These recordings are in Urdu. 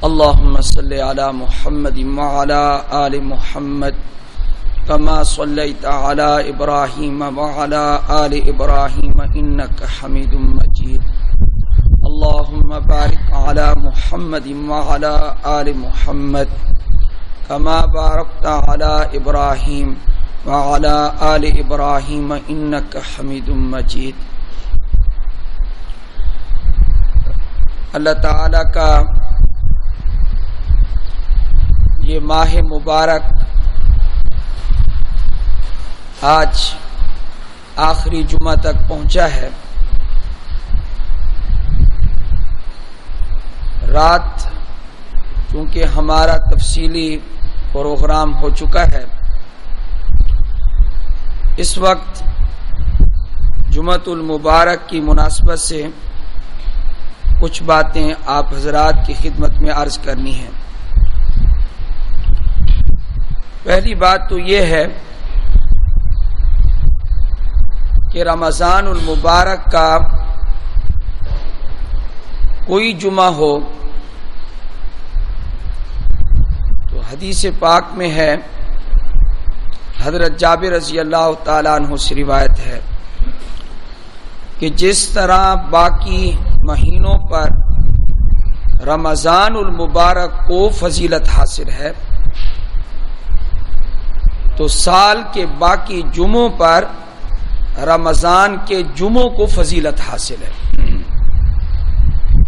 اللهم صل على محمد وعلى آل محمد كما صليت على إبراهيم وعلى آل إبراهيم إنك حميد مجيد اللهم بارك على محمد وعلى آل محمد كما باركت على إبراهيم وعلى آل إبراهيم إنك حميد مجيد۔ اللہ تعالیٰ کا یہ ماہ مبارک آج آخری جمعہ تک پہنچا ہے۔ رات چونکہ ہمارا تفصیلی پروگرام ہو چکا ہے، اس وقت جمعۃ المبارک کی مناسبت سے کچھ باتیں آپ حضرات کی خدمت میں عرض کرنی ہیں۔ پہلی بات تو یہ ہے کہ رمضان المبارک کا کوئی جمعہ ہو تو حدیث پاک میں ہے، حضرت جابر رضی اللہ تعالیٰ عنہ سے روایت ہے کہ جس طرح باقی مہینوں پر رمضان المبارک کو فضیلت حاصل ہے تو سال کے باقی جمعوں پر رمضان کے جمعوں کو فضیلت حاصل ہے۔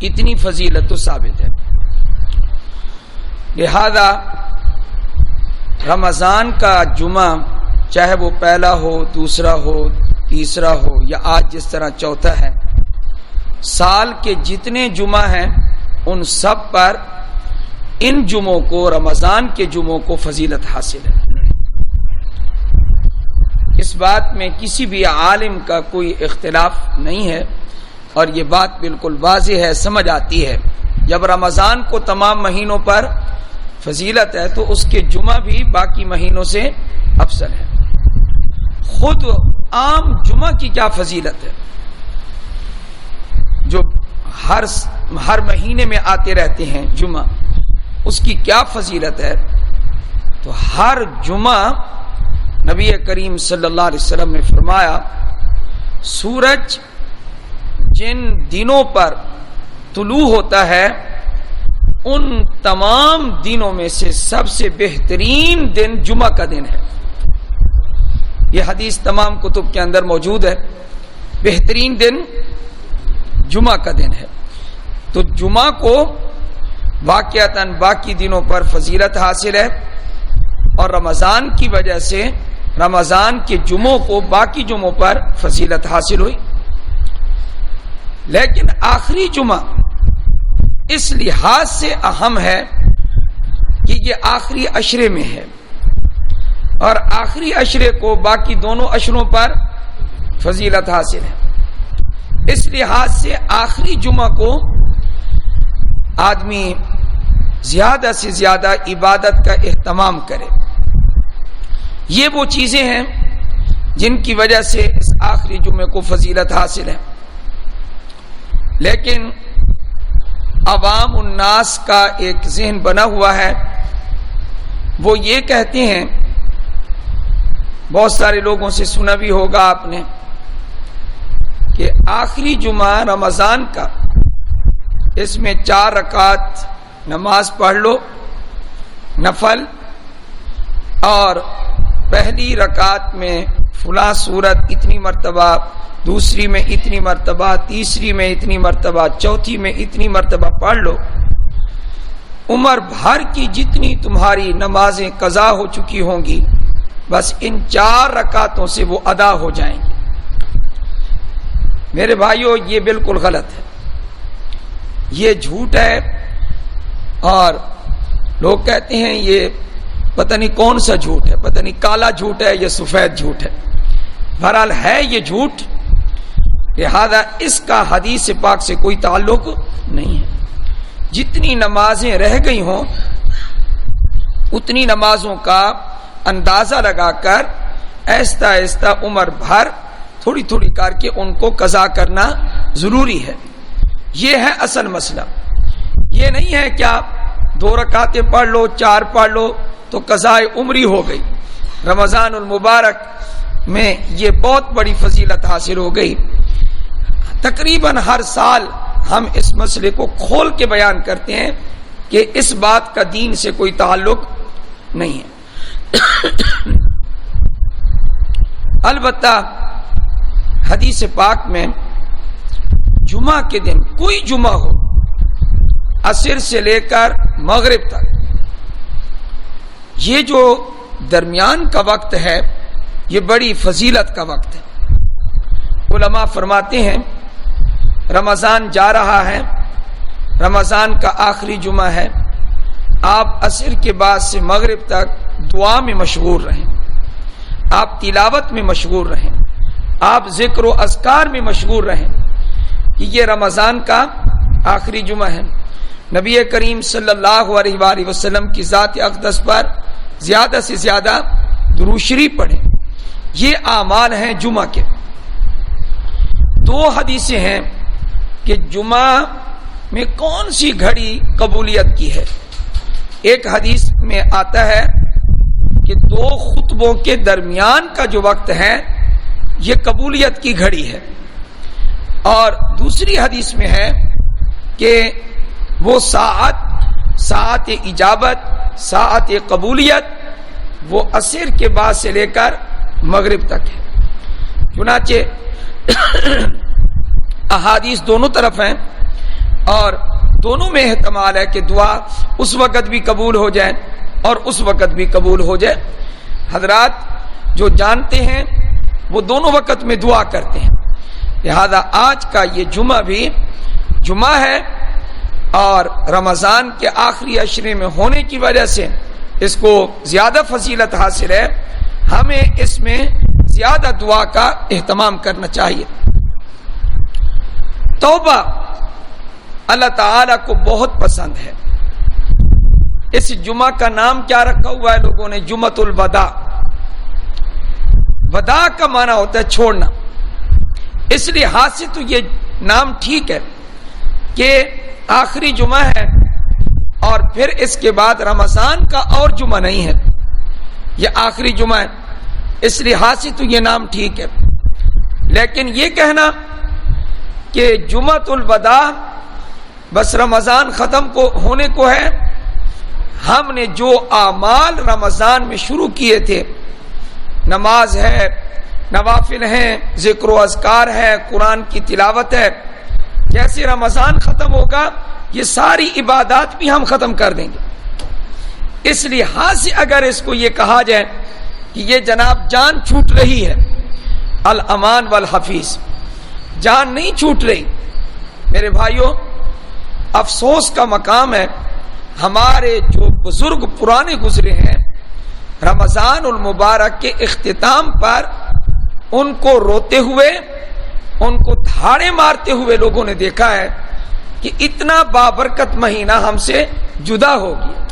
اتنی فضیلت تو ثابت ہے۔ لہذا رمضان کا جمعہ چاہے وہ پہلا ہو، دوسرا ہو، تیسرا ہو یا آج جس طرح چوتھا ہے، سال کے جتنے جمعہ ہیں ان سب پر ان جمعوں کو، رمضان کے جمعوں کو فضیلت حاصل ہے۔ اس بات میں کسی بھی عالم کا کوئی اختلاف نہیں ہے اور یہ بات بالکل واضح ہے، سمجھ آتی ہے۔ جب رمضان کو تمام مہینوں پر فضیلت ہے تو اس کے جمعہ بھی باقی مہینوں سے افضل ہے۔ خود عام جمعہ کی کیا فضیلت ہے جو ہر مہینے میں آتے رہتے ہیں جمعہ، اس کی کیا فضیلت ہے؟ تو ہر جمعہ نبی کریم صلی اللہ علیہ وسلم نے فرمایا سورج جن دنوں پر طلوع ہوتا ہے ان تمام دنوں میں سے سب سے بہترین دن جمعہ کا دن ہے۔ یہ حدیث تمام کتب کے اندر موجود ہے، بہترین دن جمعہ کا دن ہے۔ تو جمعہ کو واقعتاً باقی دنوں پر فضیلت حاصل ہے اور رمضان کی وجہ سے رمضان کے جمعوں کو باقی جمعوں پر فضیلت حاصل ہوئی۔ لیکن آخری جمعہ اس لحاظ سے اہم ہے کہ یہ آخری عشرے میں ہے اور آخری عشرے کو باقی دونوں عشروں پر فضیلت حاصل ہے۔ اس لحاظ سے آخری جمعہ کو آدمی زیادہ سے زیادہ عبادت کا اہتمام کرے۔ یہ وہ چیزیں ہیں جن کی وجہ سے اس آخری جمعے کو فضیلت حاصل ہے۔ لیکن عوام الناس کا ایک ذہن بنا ہوا ہے، وہ یہ کہتے ہیں، بہت سارے لوگوں سے سنا بھی ہوگا آپ نے، کہ آخری جمعہ رمضان کا، اس میں 4 رکعت نماز پڑھ لو نفل، اور پہلی رکعت میں فلاں سورت اتنی مرتبہ، دوسری میں اتنی مرتبہ، تیسری میں اتنی مرتبہ، چوتھی میں اتنی مرتبہ پڑھ لو، عمر بھر کی جتنی تمہاری نمازیں قضا ہو چکی ہوں گی بس ان 4 رکعتوں سے وہ ادا ہو جائیں گی۔ میرے بھائیو یہ بالکل غلط ہے، یہ جھوٹ ہے، اور لوگ کہتے ہیں یہ پتہ نہیں کون سا جھوٹ ہے، پتہ نہیں کالا جھوٹ ہے یا سفید جھوٹ ہے، بہرحال ہے یہ جھوٹ، لہذا اس کا حدیث پاک سے کوئی تعلق نہیں ہے۔ جتنی نمازیں رہ گئی ہوں اتنی نمازوں کا اندازہ لگا کر آہستہ آہستہ عمر بھر تھوڑی تھوڑی کر کے ان کو قضا کرنا ضروری ہے۔ یہ ہے اصل مسئلہ، یہ نہیں ہے کہ آپ 2 رکعتیں پڑھ لو 4 پڑھ لو تو قضائے عمری ہو گئی. رمضان المبارک میں یہ بہت بڑی فضیلت حاصل ہو گئی. تقریباً ہر سال ہم اس مسئلے کو کھول کے بیان کرتے ہیں کہ اس بات کا دین سے کوئی تعلق نہیں ہے. البتہ حدیث پاک میں جمعہ کے دن کوئی جمعہ ہو عصر سے لے کر مغرب تک یہ جو درمیان کا وقت ہے یہ بڑی فضیلت کا وقت ہے. علماء فرماتے ہیں رمضان جا رہا ہے, رمضان کا آخری جمعہ ہے, آپ عصر کے بعد سے مغرب تک دعا میں مشغول رہیں, آپ تلاوت میں مشغول رہیں, آپ ذکر و اذکار میں مشغول رہیں کہ یہ رمضان کا آخری جمعہ ہے. نبی کریم صلی اللہ علیہ وآلہ وسلم کی ذات اقدس پر زیادہ سے زیادہ درود شریف پڑھیں. یہ اعمال ہیں جمعہ کے. 2 حدیثیں ہیں کہ جمعہ میں کون سی گھڑی قبولیت کی ہے. ایک حدیث میں آتا ہے کہ 2 خطبوں کے درمیان کا جو وقت ہے یہ قبولیت کی گھڑی ہے, اور دوسری حدیث میں ہے کہ وہ ساعت اجابت, ساعت قبولیت وہ عصر کے بعد سے لے کر مغرب تک ہے. چنانچہ احادیث دونوں طرف ہیں اور دونوں میں احتمال ہے کہ دعا اس وقت بھی قبول ہو جائے اور اس وقت بھی قبول ہو جائے. حضرات جو جانتے ہیں وہ دونوں وقت میں دعا کرتے ہیں, لہذا آج کا یہ جمعہ بھی جمعہ ہے اور رمضان کے آخری عشرے میں ہونے کی وجہ سے اس کو زیادہ فضیلت حاصل ہے. ہمیں اس میں زیادہ دعا کا اہتمام کرنا چاہیے. توبہ اللہ تعالی کو بہت پسند ہے. اس جمعہ کا نام کیا رکھا ہوا ہے لوگوں نے؟ جمعۃ الوداع. وداع کا معنی ہوتا ہے چھوڑنا. اس لحاظ سے تو یہ نام ٹھیک ہے کہ آخری جمعہ ہے اور پھر اس کے بعد رمضان کا اور جمعہ نہیں ہے, یہ آخری جمعہ ہے. اس لحاظ سے تو یہ نام ٹھیک ہے. لیکن یہ کہنا کہ جمعۃ الوداع بس رمضان ختم ہونے کو ہے, ہم نے جو اعمال رمضان میں شروع کیے تھے, نماز ہے, نوافل ہیں, ذکر و اذکار ہے, قرآن کی تلاوت ہے, جیسے رمضان ختم ہوگا یہ ساری عبادات بھی ہم ختم کر دیں گے. اس لحاظ سے اگر اس کو یہ کہا جائے کہ یہ جناب جان چھوٹ رہی ہے, الامان والحفیظ, جان نہیں چھوٹ رہی. میرے بھائیوں, افسوس کا مقام ہے ہمارے جو بزرگ پرانے گزرے ہیں, رمضان المبارک کے اختتام پر ان کو روتے ہوئے, ان کو دھاڑے مارتے ہوئے لوگوں نے دیکھا ہے کہ اتنا بابرکت مہینہ ہم سے جدا ہو گیا.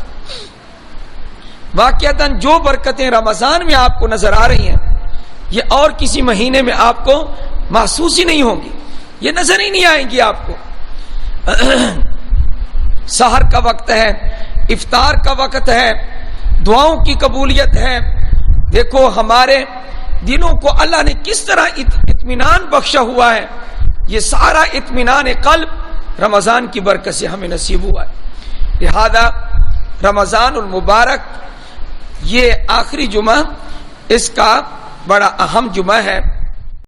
واقعتاً جو برکتیں رمضان میں آپ کو نظر آ رہی ہیں یہ اور کسی مہینے میں آپ کو محسوس ہی نہیں ہوں گی, یہ نظر ہی نہیں آئیں گی آپ کو. سحر کا وقت ہے, افطار کا وقت ہے, دعاؤں کی قبولیت ہے. دیکھو ہمارے دلوں کو اللہ نے کس طرح اطمینان بخشا ہوا ہے. یہ سارا اطمینان قلب رمضان کی برکت سے ہمیں نصیب ہوا ہے. لہذا رمضان المبارک یہ آخری جمعہ اس کا بڑا اہم جمعہ ہے.